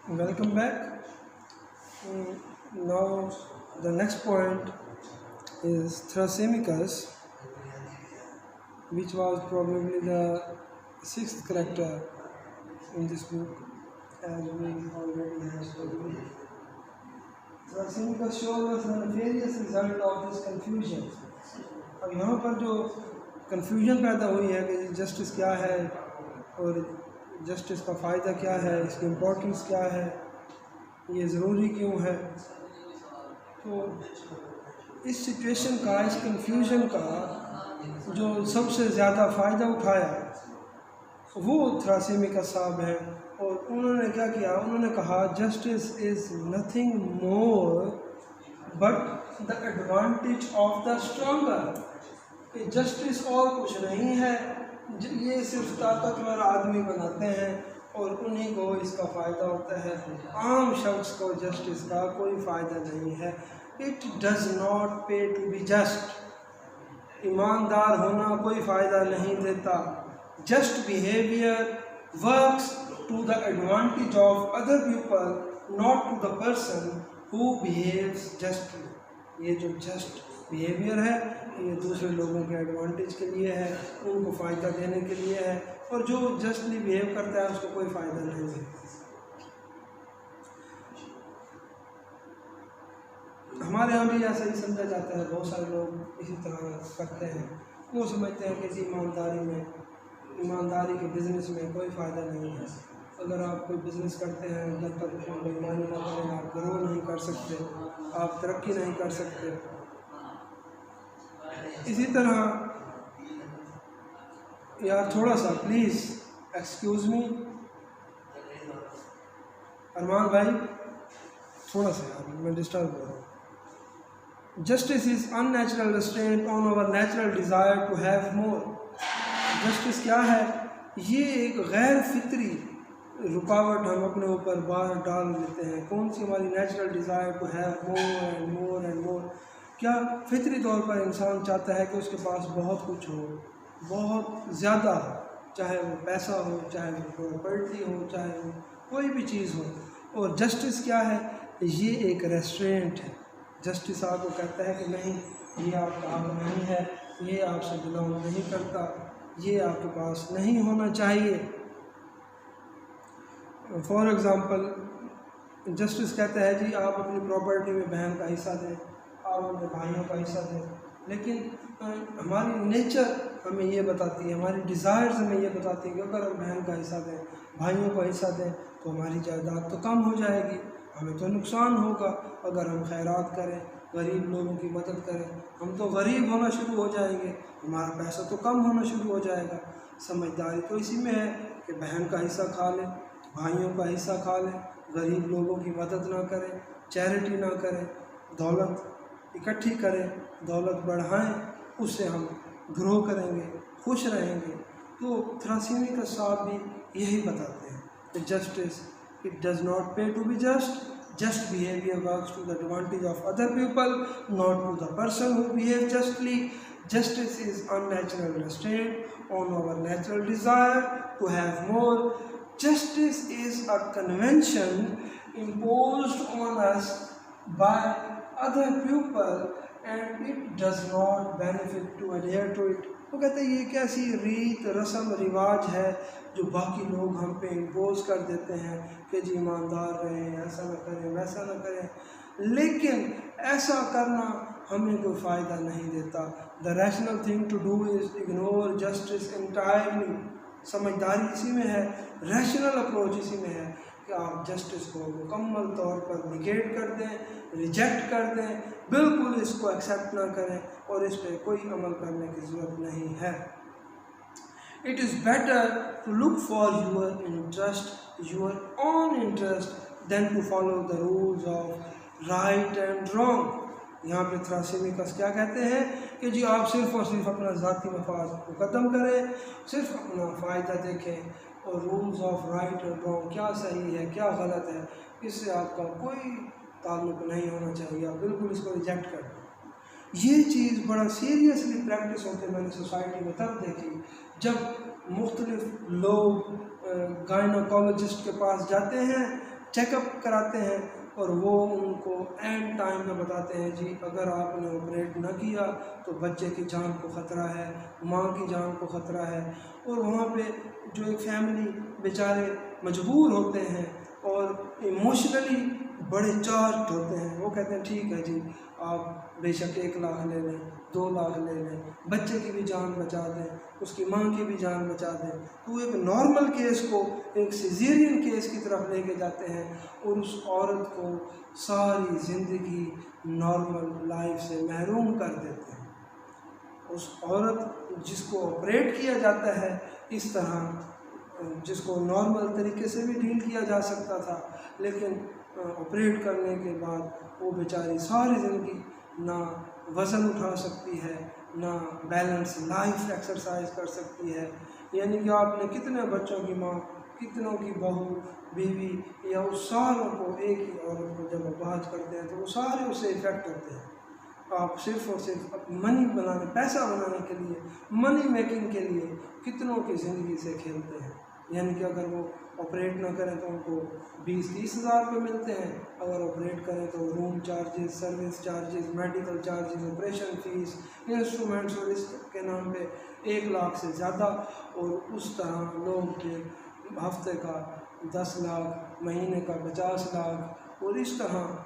Welcome back. Now the next point is Thrasymachus, which was probably the sixth character in this book, as we already have studied. Thrasymachus shows us the nefarious result of this confusion. अब यहाँ पर जो confusion पैदा हुई है कि justice क्या है और जस्टिस का फ़ायदा क्या है, इसकी इम्पोर्टेंस क्या है, ये ज़रूरी क्यों है, तो इस सिचुएशन का, इस कन्फ्यूजन का जो सबसे ज़्यादा फ़ायदा उठाया वो थ्रासिमिकस साहब हैं। और उन्होंने क्या किया, उन्होंने कहा justice is nothing more but the advantage of the stronger. Justice और कुछ नहीं है, ये सिर्फ ताकतवर आदमी बनाते हैं और उन्हीं को इसका फ़ायदा होता है। आम शख्स को जस्टिस का कोई फ़ायदा नहीं है। It does not pay to be just. ईमानदार होना कोई फ़ायदा नहीं देता। Just behaviour works to the advantage of other people, not to the person who behaves justly. ये जो जस्ट बिहेवियर है ये दूसरे लोगों के एडवांटेज के लिए है, उनको फ़ायदा देने के लिए है, और जो जस्टली बिहेव करता है उसको कोई फ़ायदा नहीं है। हमारे यहाँ भी ऐसा ही समझा जाता है, बहुत सारे लोग इसी तरह करते हैं। वो समझते हैं कि ईमानदारी के बिज़नेस में कोई फ़ायदा नहीं है। अगर आप कोई बिज़नेस करते हैं जब तक बेईमानी ना करें आप ग्रो नहीं कर सकते, आप तरक्की नहीं कर सकते। इसी तरह यार थोड़ा सा प्लीज़ एक्सक्यूज़ मी, अरमान भाई थोड़ा सा यार मैं डिस्टर्ब हो रहा हूँ। Justice is unnatural restraint on our natural desire to have more. Justice क्या है? ये एक गैर फितरी रुकावट हम अपने ऊपर बार डाल लेते हैं। कौन सी? हमारी natural desire to have more and more and more. क्या फितरी तौर पर इंसान चाहता है कि उसके पास बहुत कुछ हो, बहुत ज़्यादा हो, चाहे वो पैसा हो, चाहे वो प्रॉपर्टी हो, चाहे वो कोई भी चीज़ हो। और जस्टिस क्या है? ये एक रेस्ट्रेंट है। जस्टिस आपको कहता है कि नहीं, ये आपका हक नहीं है, ये आपसे बिलोंग नहीं करता, ये आपके पास नहीं होना चाहिए। फॉर एग्ज़ाम्पल जस्टिस कहता है जी आप अपनी प्रॉपर्टी में बहन का हिस्सा दें, आप अपने भाइयों का हिस्सा दें। लेकिन हमारी नेचर हमें ये बताती है, हमारी डिज़ायर्स हमें ये बताती है कि अगर हम बहन का हिस्सा दें, भाइयों का हिस्सा दें तो हमारी जायदाद तो कम हो जाएगी, हमें तो नुकसान होगा। अगर हम खैरात करें, गरीब लोगों की मदद करें, हम तो गरीब होना शुरू हो जाएंगे, हमारा पैसा तो कम होना शुरू हो जाएगा। समझदारी तो इसी में है कि बहन का हिस्सा खा लें, भाइयों का हिस्सा खा लें, गरीब लोगों की मदद ना करें, चैरिटी ना करें, दौलत इकट्ठी करें, दौलत बढ़ाएं, उससे हम ग्रो करेंगे, खुश रहेंगे। तो थ्रासिमिकस साहब भी यही बताते हैं कि justice it does not pay to be just behaviour works to the advantage of other people, not to the person who behave justly. Justice is unnatural restraint on our natural desire to have more. Justice is a convention imposed on us by other people and it does not benefit to adhere to it। वो कहते हैं ये कैसी रीत रस्म रिवाज है जो बाकी लोग हम पे इम्पोज कर देते हैं कि जी ईमानदार रहें, ऐसा ना करें, वैसा ना करें, लेकिन ऐसा करना हमें कोई फ़ायदा नहीं देता। The rational thing to do is ignore justice entirely. समझदारी इसी में है, रैशनल अप्रोच इसी में है कि आप जस्टिस को मुकम्मल तौर पर निगेट कर दें, रिजेक्ट कर दें, बिल्कुल इसको एक्सेप्ट ना करें और इस पर कोई अमल करने की ज़रूरत नहीं है। It is better to look for your interest, your own interest, than to follow the rules of right and wrong. यहाँ पे थ्रासिमिकस क्या कहते हैं कि जी आप सिर्फ़ और सिर्फ अपना ज़ाती मफाद को ख़त्म करें, सिर्फ अपना फ़ायदा देखें और rules of right and wrong, क्या सही है क्या गलत है, इससे आपका कोई ताल्लुक़ नहीं होना चाहिए, आप बिल्कुल इसको रिजेक्ट कर दें। ये चीज़ बड़ा सीरियसली प्रैक्टिस होते मैंने सोसाइटी में तब देखी जब मुख्तलिफ लोग गायनोकोलॉजिस्ट के पास जाते हैं चेकअप कराते हैं और वो उनको एंड टाइम में बताते हैं जी अगर आपने ऑपरेट न किया तो बच्चे की जान को ख़तरा है, माँ की जान को ख़तरा है। और वहाँ पे जो एक फैमिली बेचारे मजबूर होते हैं और इमोशनली बड़े चार्ज होते हैं, वो कहते हैं ठीक है जी आप बेशक 1 लाख ले लें, 2 लाख ले लें, बच्चे की भी जान बचा दें, उसकी माँ की भी जान बचा दें। तो एक नॉर्मल केस को एक सिजेरियन केस की तरफ लेके जाते हैं और उस औरत को सारी ज़िंदगी नॉर्मल लाइफ से महरूम कर देते हैं। उस औरत जिसको ऑपरेट किया जाता है इस तरह, जिसको नॉर्मल तरीके से भी डील किया जा सकता था, लेकिन ऑपरेट करने के बाद वो बेचारी सारी ज़िंदगी ना वज़न उठा सकती है, ना बैलेंस लाइफ एक्सरसाइज कर सकती है। यानी कि आपने कितने बच्चों की माँ, कितनों की बहू, बीवी या उस सारों को एक ही औरत को जब अपाहज करते हैं तो वो सारे उससे इफ़ेक्ट होते हैं। आप सिर्फ़ और सिर्फ मनी बनाने, पैसा बनाने के लिए, मनी मेकिंग के लिए कितनों की ज़िंदगी से खेलते हैं। यानी कि अगर वो ऑपरेट ना करें तो उनको 20-30 हज़ार रुपये मिलते हैं, अगर ऑपरेट करें तो room charges, service charges, medical charges, operation fees, instruments और इसके नाम पे 1 लाख से ज़्यादा। और उस तरह लोग के हफ्ते का 10 लाख, महीने का 50 लाख और इस तरह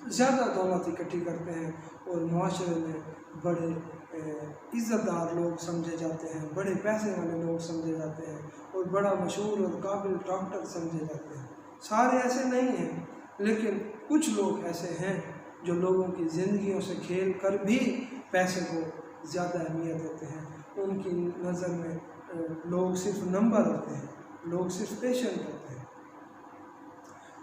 ज़्यादा दौलत इकट्ठी करते हैं और माशरे में बड़े इज़्ज़तदार लोग समझे जाते हैं, बड़े पैसे वाले लोग समझे जाते हैं और बड़ा मशहूर और काबिल डॉक्टर समझे जाते हैं। सारे ऐसे नहीं हैं, लेकिन कुछ लोग ऐसे हैं जो लोगों की ज़िंदगियों से खेल कर भी पैसे को ज़्यादा अहमियत देते हैं। उनकी नज़र में लोग सिर्फ नंबर होते हैं, लोग सिर्फ पेशेंट होते हैं।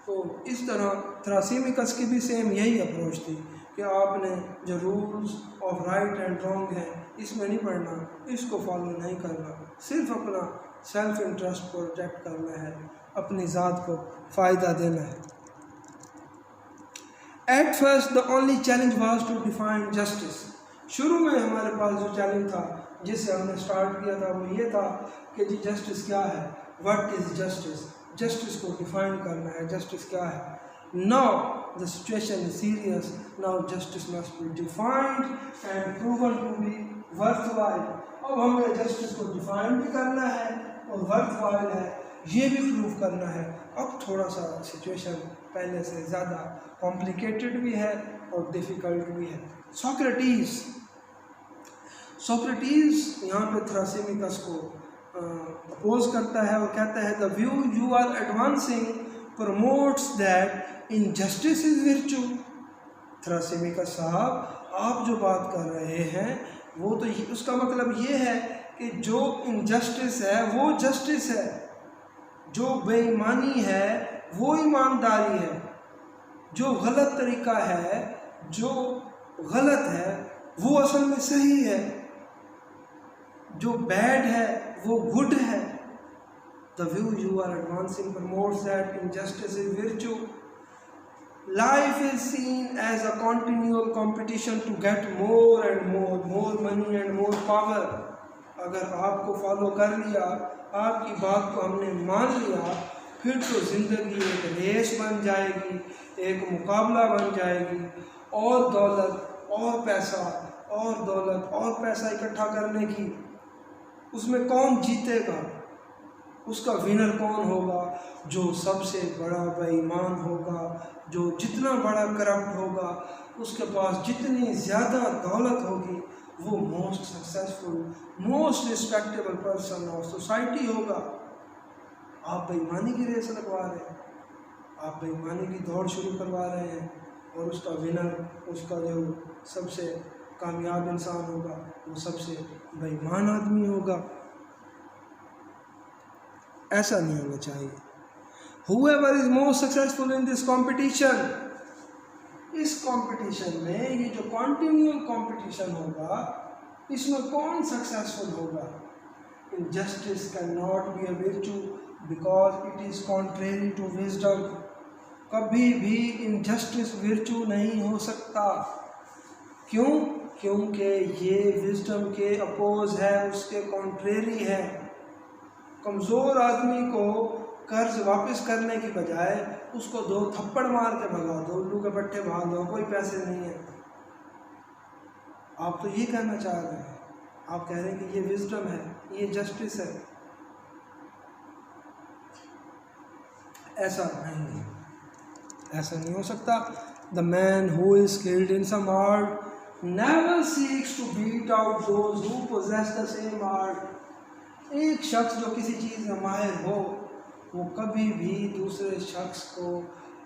तो इस तरह थ्रासिमिकस की भी सेम यही अप्रोच थी कि आपने जो rules of right and wrong हैं इसमें नहीं पढ़ना, इसको फॉलो नहीं करना, सिर्फ अपना सेल्फ इंटरेस्ट को प्रोटेक्ट करना है, अपनी ज़ात को फ़ायदा देना है। At first the only challenge was to define justice. शुरू में हमारे पास जो चैलेंज था जिससे हमने स्टार्ट किया था वो ये था कि जी जस्टिस क्या है, व्हाट इज़ जस्टिस, जस्टिस को डिफाइन करना है, जस्टिस क्या है। Now the situation is serious, now justice must be defined and proven to be worthwhile. अब हमें जस्टिस को डिफाइन भी करना है और वर्थवाइल है ये भी प्रूव करना है। अब थोड़ा सा सिचुएशन पहले से ज़्यादा कॉम्प्लिकेटेड भी है और डिफ़िकल्ट भी है। सोक्रेटिस यहाँ पे थ्रासिमिकस को अपोज करता है और कहता है the view you are advancing promotes that injustice is virtue. Thrasymachus साहब आप जो बात कर रहे हैं वो तो उसका मतलब ये है कि जो इनजस्टिस है वो जस्टिस है, जो बेईमानी है वो ईमानदारी है, जो गलत तरीका है, जो गलत है वो असल में सही है, जो बैड है वो गुड है। The view you are advancing promotes that injustice is virtue. Life is seen as a continual competition to get more and more money and more power. अगर आपको फॉलो कर लिया, आपकी बात को हमने मान लिया, फिर तो ज़िंदगी एक रेस बन जाएगी, एक मुकाबला बन जाएगी, और दौलत और पैसा और दौलत और पैसा इकट्ठा करने की। उसमें कौन जीतेगा, उसका विनर कौन होगा? जो सबसे बड़ा बेईमान होगा, जो जितना बड़ा करप्ट होगा, उसके पास जितनी ज़्यादा दौलत होगी वो most successful, most respectable person of society होगा। आप बेईमानी की रेस लगवा रहे हैं, आप बेईमानी की दौड़ शुरू करवा रहे हैं और उसका विनर, उसका जो सबसे कामयाब इंसान होगा वो सबसे बेईमान आदमी होगा। ऐसा नहीं होना चाहिए। Whoever is most successful in this competition, इस कंपटीशन में, ये जो कॉन्टिन्यूअल कंपटीशन होगा, इसमें कौन सक्सेसफुल होगा? Injustice cannot be a virtue because it is contrary to wisdom. कभी भी इनजस्टिस virtue नहीं हो सकता। क्यों? क्योंकि ये विजडम के अपोज है, उसके कॉन्ट्रेरी है। कमज़ोर आदमी को कर्ज वापस करने की बजाय उसको 2 थप्पड़ मार के भगा दो, उल्लू के पट्टे मार दो, कोई पैसे नहीं है। आप तो ये कहना चाह रहे हैं, आप कह रहे हैं कि ये विजडम है, ये जस्टिस है। ऐसा नहीं है, ऐसा नहीं हो सकता। The man who is skilled in some art never seeks to beat out those who possess the same art. एक शख्स जो किसी चीज़ में माहिर हो वो कभी भी दूसरे शख्स को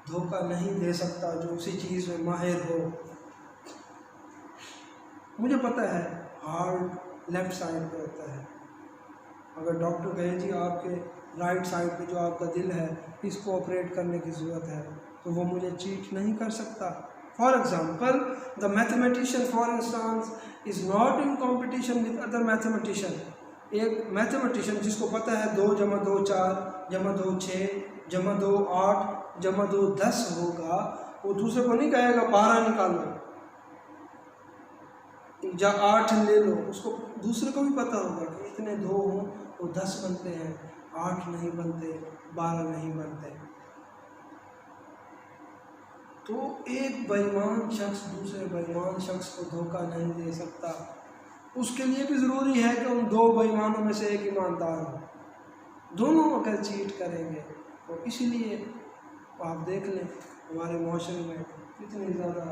धोखा नहीं दे सकता जो उसी चीज़ में माहिर हो। मुझे पता है हार्ट लेफ्ट साइड पे होता है। अगर डॉक्टर कहे जी आपके राइट साइड पे जो आपका दिल है इसको ऑपरेट करने की ज़रूरत है, तो वो मुझे चीट नहीं कर सकता। For example the mathematician for instance is not in competition with other mathematician. एक मैथमेटिशियन जिसको पता है 2 + 2 4 + 2 6 + 2 8 + 2 10 होगा, वो दूसरे को नहीं कहेगा 12 निकालो या 8 ले लो। उसको दूसरे को भी पता होगा कि इतने 2 हों तो 10 बनते हैं, 8 नहीं बनते, 12 नहीं बनते। तो एक बेईमान शख्स दूसरे बेईमान शख्स को धोखा नहीं दे सकता। उसके लिए भी ज़रूरी है कि उन 2 बेईमानों में से एक ईमानदार हो। दोनों अगर चीट करेंगे तो इसीलिए आप देख लें हमारे माशरे में इतनी ज़्यादा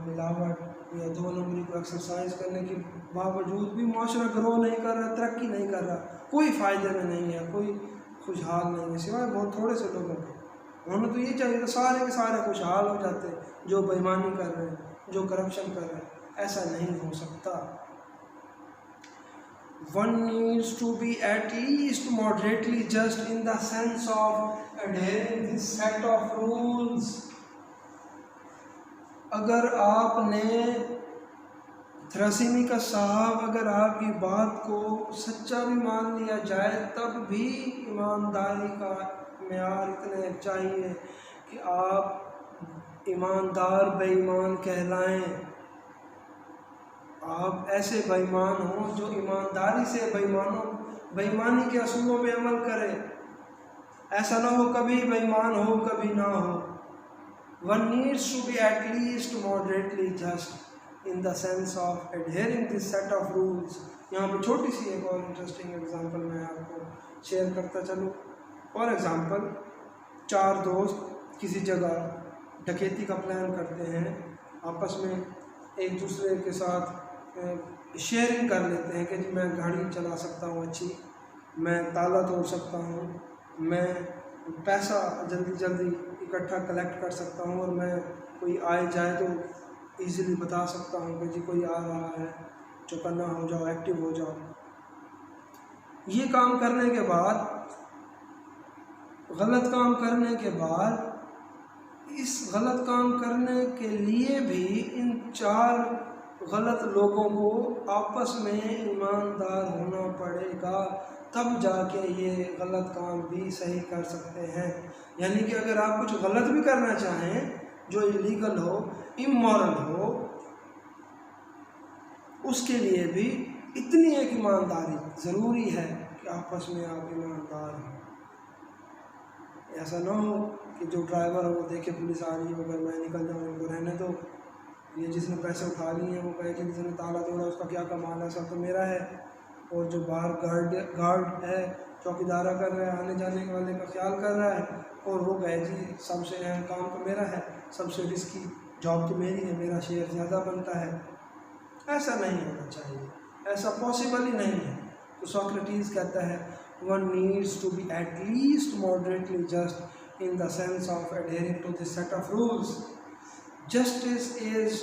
मिलावट या 2 नंबरी को एक्सरसाइज करने के बावजूद भी माशरा ग्रो नहीं कर रहा, तरक्की नहीं कर रहा, कोई फ़ायदे में नहीं है, कोई खुशहाल नहीं है, सिवाय बहुत थोड़े से लोगों के। उन्होंने तो ये चाहिए तो सारे के सारे खुशहाल हो जाते जो बेईमानी कर रहे हैं, जो करप्शन कर रहे हैं। ऐसा नहीं हो सकता। One needs to be at least moderately just in the sense of adhering this set of rules. अगर आपने थ्रेसिमी का साहब अगर आपकी बात को सच्चा भी मान लिया जाए तब भी ईमानदारी का मेयार इतने चाहिए कि आप ईमानदार बेईमान कहलाएं। आप ऐसे बेईमान हो जो ईमानदारी से बेईमानी के असूलों पे अमल करें। ऐसा ना हो कभी बेईमान हो कभी ना हो। One needs to be at least moderately just in the sense of adhering this set of rules. यहाँ पे छोटी सी एक और इंटरेस्टिंग एग्जांपल मैं आपको शेयर करता चलूँ। फॉर एग्जांपल 4 दोस्त किसी जगह डकैती का प्लान करते हैं, आपस में एक दूसरे के साथ शेयरिंग कर लेते हैं कि जी मैं गाड़ी चला सकता हूँ अच्छी, मैं ताला तोड़ सकता हूँ, मैं पैसा जल्दी जल्दी इकट्ठा कलेक्ट कर सकता हूँ और मैं कोई आए जाए तो इजीली बता सकता हूँ कि जी कोई आ रहा है, चौकन्ना हो जाओ, एक्टिव हो जाओ। ये काम करने के बाद, गलत काम करने के बाद, इस गलत काम करने के लिए भी इन 4 गलत लोगों को आपस में ईमानदार होना पड़ेगा, तब जाके ये गलत काम भी सही कर सकते हैं। यानी कि अगर आप कुछ गलत भी करना चाहें जो इलीगल हो, इमोरल हो, उसके लिए भी इतनी एक ईमानदारी ज़रूरी है कि आपस में आप ईमानदार हो। ऐसा ना हो कि जो ड्राइवर है वो देखे पुलिस आ रही है, अगर मैं निकल जाऊँ इनको रहने दो, ये जिसने पैसे उठा लिए हैं वो कहे कि जिसने ताला तोड़ा उसका क्या कमाल है, सब तो मेरा है। और जो बाहर गार्ड है, चौकीदारा कर रहा है, आने जाने वाले का ख्याल कर रहा है, और वो कहे जी सबसे अहम काम तो मेरा है, सबसे रिस्की जॉब तो मेरी है, मेरा शेयर ज़्यादा बनता है। ऐसा नहीं होना चाहिए, ऐसा पॉसिबल ही नहीं है। तो सोक्रेटिस कहता है one needs to be at least moderately just in the sense of adhering to this set of rules. Justice is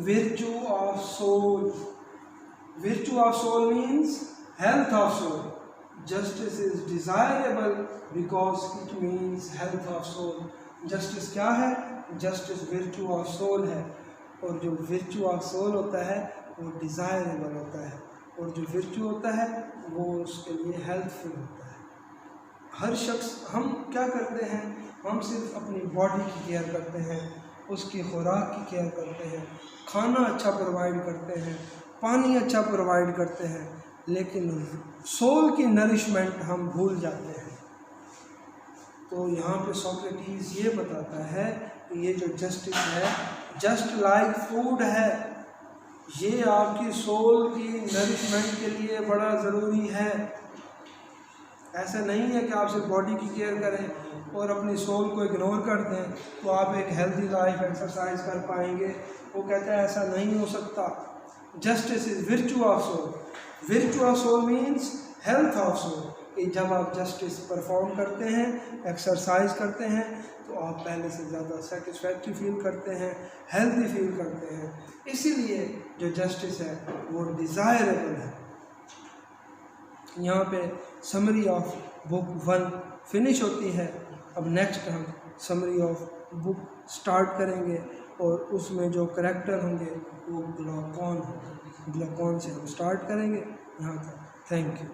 virtue of soul. Virtue of soul means health of soul. Justice is desirable because it means health of soul. Justice क्या है? Justice virtue of soul है, और जो virtue of soul होता है वो desirable होता है, और जो virtue होता है वो उसके लिए हेल्पफुल होता है। हर शख्स, हम क्या करते हैं, हम सिर्फ अपनी बॉडी की केयर करते हैं, उसकी खुराक की केयर करते हैं, खाना अच्छा प्रोवाइड करते हैं, पानी अच्छा प्रोवाइड करते हैं, लेकिन सोल की नरिशमेंट हम भूल जाते हैं। तो यहाँ पे सोक्रेटिस ये बताता है कि ये जो जस्टिस है जस्ट लाइक फूड है, ये आपकी सोल की नरिशमेंट के लिए बड़ा ज़रूरी है। ऐसा नहीं है कि आप सिर्फ बॉडी की केयर करें और अपनी सोल को इग्नोर कर दें तो आप एक हेल्दी लाइफ एक्सरसाइज कर पाएंगे। वो कहता है ऐसा नहीं हो सकता। Justice is virtue of soul. Virtue of soul means health of soul, कि जब आप जस्टिस परफॉर्म करते हैं, एक्सरसाइज करते हैं, तो आप पहले से ज़्यादा सेटिस्फैक्ट्री फील करते हैं, हेल्दी फील करते हैं। इसीलिए जो जस्टिस है वो डिज़ायरेबल है। यहाँ पे समरी ऑफ बुक 1 फिनिश होती है। अब नेक्स्ट हम समरी ऑफ बुक स्टार्ट करेंगे और उसमें जो करैक्टर होंगे वो ग्लूकान होंगे। ग्लूकान से हम स्टार्ट करेंगे यहाँ तक। Thank you.